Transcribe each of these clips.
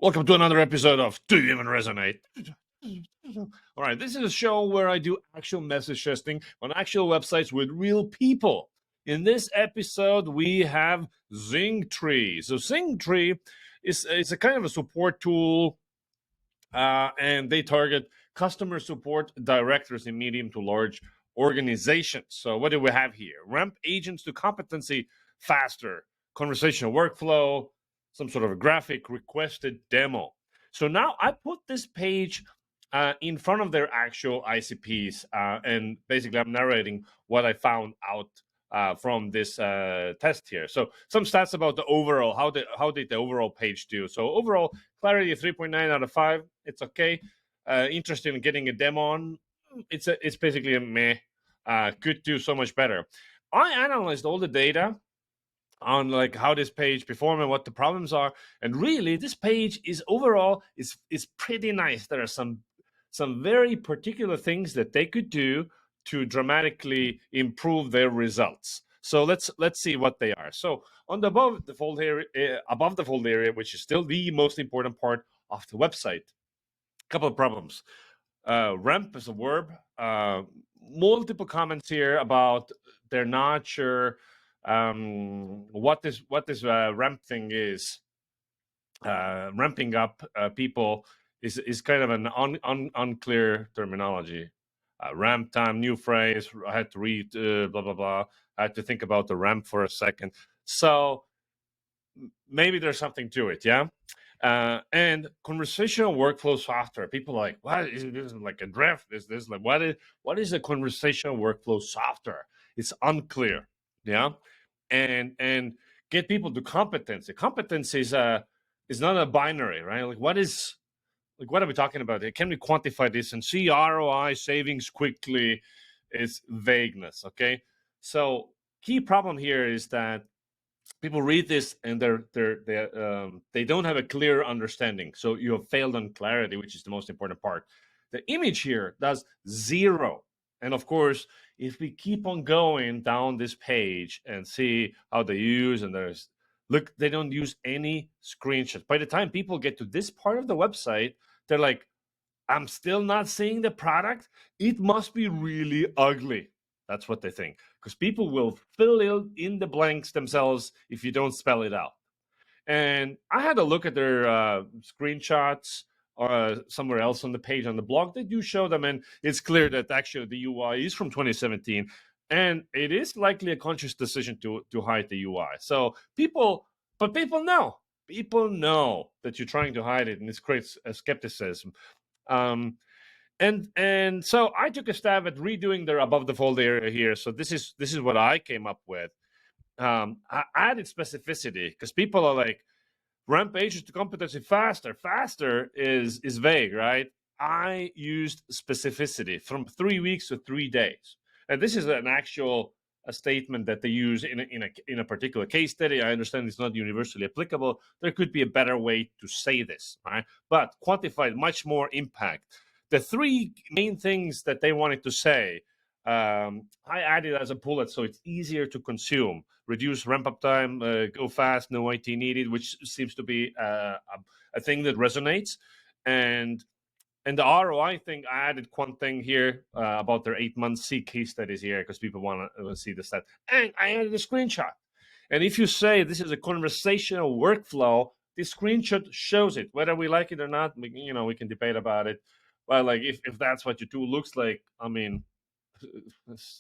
Welcome to another episode of Do You Even Resonate? All right, this is a show where I do actual message testing on actual websites with real people. In this episode, we have Zingtree. So Zingtree is a kind of a support tool, and they target customer support directors in medium to large organizations. So what do we have here? Ramp agents to competency faster, conversational workflow, some sort of a graphic requested demo. So now I put this page in front of their actual ICPs, and basically I'm narrating what I found out from this test here. So some stats about the overall, how did the overall page do? So overall clarity 3.9 out of 5. It's okay. Interested in getting a demo on? It's basically a meh. Could do so much better. I analyzed all the data on like how this page perform and what the problems are, and really this page is overall is pretty nice. There are some very particular things that they could do to dramatically improve their results. So let's see what they are. So on the above the fold area, which is still the most important part of the website, a couple of problems. Ramp is a verb. Multiple comments here about they're not sure what this ramp thing is. Ramping up people is kind of an unclear terminology. Ramp time, new phrase. I had to read blah blah blah. I had to think about the ramp for a second. So maybe there's something to it, yeah. And conversational workflow software. People are like, what is this? Like a draft? Is this like what is a conversational workflow software? It's unclear, yeah. And get people to competency. Competency is not a binary, right? Like what are we talking about? Can we quantify this and see ROI savings quickly? It's vagueness, okay? So key problem here is that people read this and they don't have a clear understanding. So you have failed on clarity, which is the most important part. The image here does 0. And of course, if we keep on going down this page and see how they use, and look, they don't use any screenshots. By the time people get to this part of the website, they're like, I'm still not seeing the product. It must be really ugly. That's what they think, because people will fill in the blanks themselves if you don't spell it out. And I had a look at their screenshots somewhere else on the page on the blog. They do show them, and it's clear that actually the UI is from 2017, and it is likely a conscious decision to hide the UI. So people know that you're trying to hide it, and this creates a skepticism. And so I took a stab at redoing their above the fold area here. So this is what I came up with. I added specificity because people are like, ramp agents to competency faster. Faster is vague, right? I used specificity from 3 weeks to 3 days, and this is an actual a statement that they use in a particular case study. I understand it's not universally applicable. There could be a better way to say this, right? But quantified much more impact. The 3 main things that they wanted to say, I added as a bullet so it's easier to consume. Reduce ramp-up time, go fast, no IT needed, which seems to be a thing that resonates. And the ROI thing, I added one thing here about their 8-month C case studies here because people want to see the stat. And I added a screenshot. And if you say this is a conversational workflow, the screenshot shows it. Whether we like it or not, we can debate about it. But like if that's what your tool looks like, I mean,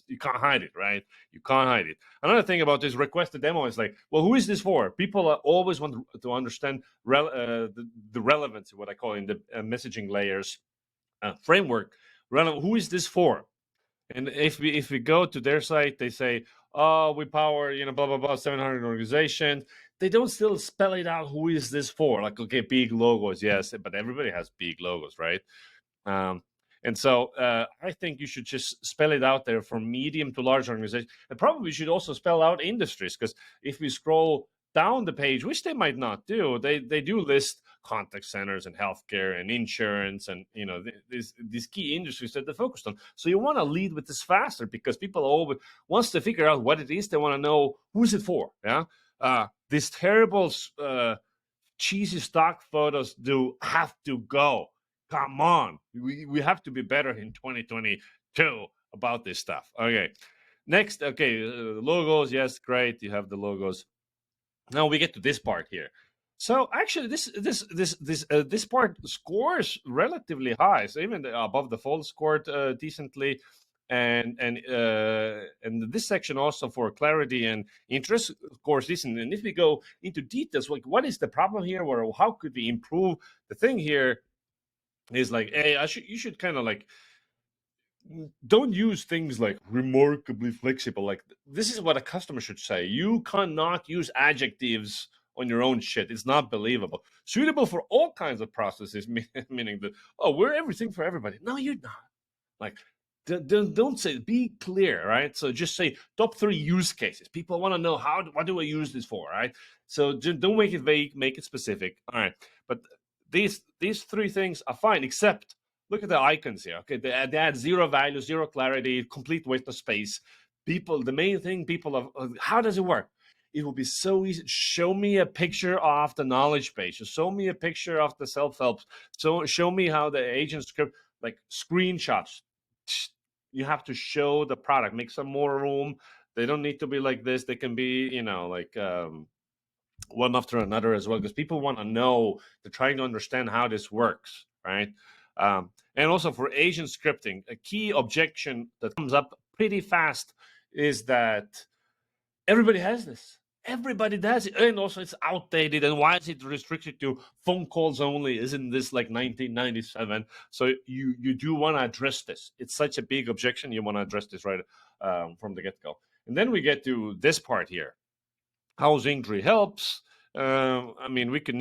you can't hide it, right? You can't hide it. Another thing about this requested demo is like, well, who is this for? People always want to understand the relevance, what I call in the messaging layers framework. Who is this for? And if we go to their site, they say, oh, we power, blah, blah, blah, 700 organizations. They don't still spell it out. Who is this for? Like, okay, big logos, yes, but everybody has big logos, right? And so I think you should just spell it out there for medium to large organizations. And probably should also spell out industries, because if we scroll down the page, which they might not do, they do list contact centers and healthcare and insurance and these key industries that they're focused on. So you want to lead with this faster, because people always wants to figure out what it is. They want to know who's it for. Yeah, this terrible cheesy stock photos do have to go. Come on, we have to be better in 2022 about this stuff. Okay, next, okay, logos. Yes, great, you have the logos. Now we get to this part here. So actually, this part scores relatively high. So even above the fold scored decently, and this section also for clarity and interest scores decent. And if we go into details, like what is the problem here, or how could we improve the thing here, is like, hey, you should kind of like don't use things like remarkably flexible. Like this is what a customer should say. You cannot use adjectives on your own shit. It's not believable. Suitable for all kinds of processes, meaning that, oh, we're everything for everybody. No, you're not. Like, don't say. Be clear, right? So just say top 3 use cases. People want to know what do I use this for, right? So don't make it vague. Make it specific. All right, but these 3 things are fine, except look at the icons here. Okay, they add 0 value, 0 clarity, complete waste of space. The main thing people have, how does it work? It will be so easy. Show me a picture of the knowledge base. Show me a picture of the self-help. So show me how the agent script, like screenshots. You have to show the product. Make some more room. They don't need to be like this. They can be, like one after another as well, because people want to know. They're trying to understand how this works, right? And also for agent scripting, a key objection that comes up pretty fast is that everybody has this. Everybody does it, and also it's outdated. And why is it restricted to phone calls only? Isn't this like 1997? So you do want to address this. It's such a big objection. You want to address this right from the get-go. And then we get to this part here. How Zingtree helps. I mean, we can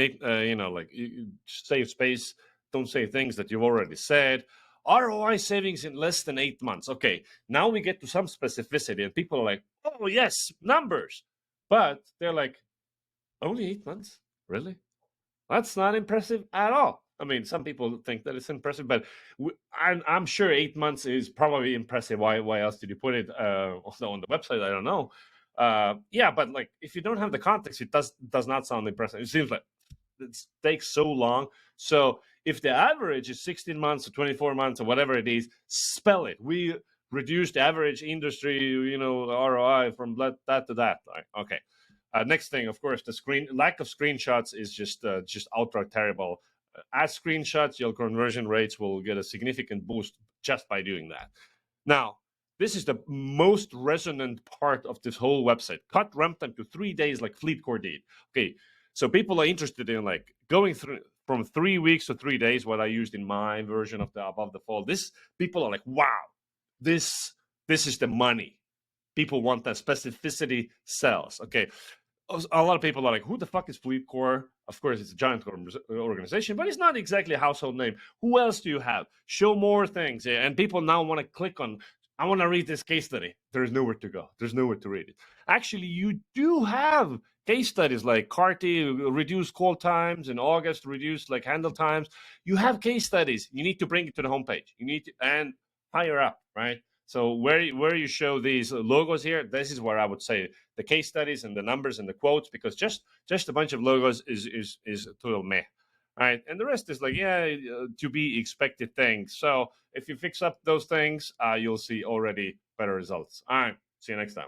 save space. Don't say things that you've already said. ROI savings in less than 8 months. Okay, now we get to some specificity, and people are like, oh, yes, numbers. But they're like, only 8 months? Really? That's not impressive at all. I mean, some people think that it's impressive, but I'm sure 8 months is probably impressive. Why else did you put it also on the website? I don't know. Yeah, but like if you don't have the context, it does not sound impressive. It seems like it takes so long. So if the average is 16 months or 24 months or whatever it is, spell it. We reduced the average industry, ROI from that to that. Okay. Next thing, of course, the lack of screenshots is just outright terrible. Add screenshots, your conversion rates will get a significant boost just by doing that. Now, this is the most resonant part of this whole website. Cut runtime to 3 days like FleetCore did. Okay, so people are interested in like going through from 3 weeks to 3 days, what I used in my version of the above the fold. This people are like, wow, this is the money. People want that. Specificity sells. Okay, a lot of people are like, who the fuck is FleetCore? Of course, it's a giant organization, but it's not exactly a household name. Who else do you have? Show more things. And people now want to click on, I want to read this case study. There's nowhere to go. There's nowhere to read it. Actually, you do have case studies like Carty, reduced call times, in August, reduced like handle times. You have case studies. You need to bring it to the homepage. You need to, and higher up, right? So where you show these logos here, this is where I would say the case studies and the numbers and the quotes, because just a bunch of logos is total meh. All right, and the rest is like, to be expected things. So if you fix up those things, you'll see already better results. All right, see you next time.